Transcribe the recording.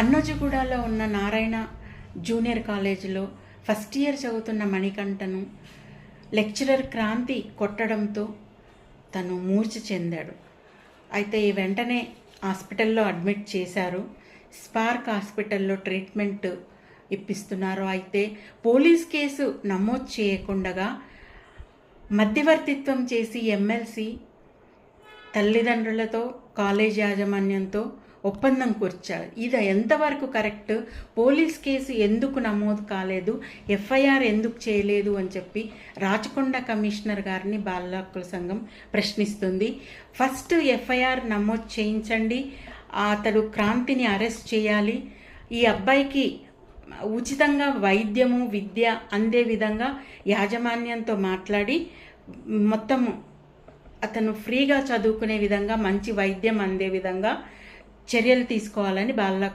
అన్నోజిగూడలో ఉన్న నారాయణ జూనియర్ కాలేజీలో first year చదువుతున్న మణికంఠను లెక్చరర్ క్రాంతి కొట్టడంతో తను మూర్ఛ చెందాడు. అయితే వెంటనే హాస్పిటల్లో అడ్మిట్ చేశారు. స్పార్క్ హాస్పిటల్లో ట్రీట్మెంట్ ఇప్పిస్తున్నారు. అయితే పోలీస్ కేసు నమోదు చేయకుండా మధ్యవర్తిత్వం చేసి ఎమ్మెల్సీ తల్లిదండ్రులతో కాలేజ్ యాజమాన్యంతో ఒప్పందం కూర్చారు. ఇది ఎంతవరకు కరెక్ట్? పోలీస్ కేసు ఎందుకు నమోదు కాలేదు, ఎఫ్ఐఆర్ ఎందుకు చేయలేదు అని చెప్పి రాచకొండ కమిషనర్ గారిని బాల హక్కుల సంఘం ప్రశ్నిస్తుంది. ఫస్ట్ ఎఫ్ఐఆర్ నమోదు చేయించండి, అతడు క్రాంతిని అరెస్ట్ చేయాలి, ఈ అబ్బాయికి ఉచితంగా వైద్యము విద్య అందే విధంగా యాజమాన్యంతో మాట్లాడి మొత్తము అతను ఫ్రీగా చదువుకునే విధంగా మంచి వైద్యం అందే విధంగా చర్యలు తీసుకోవాలని బాల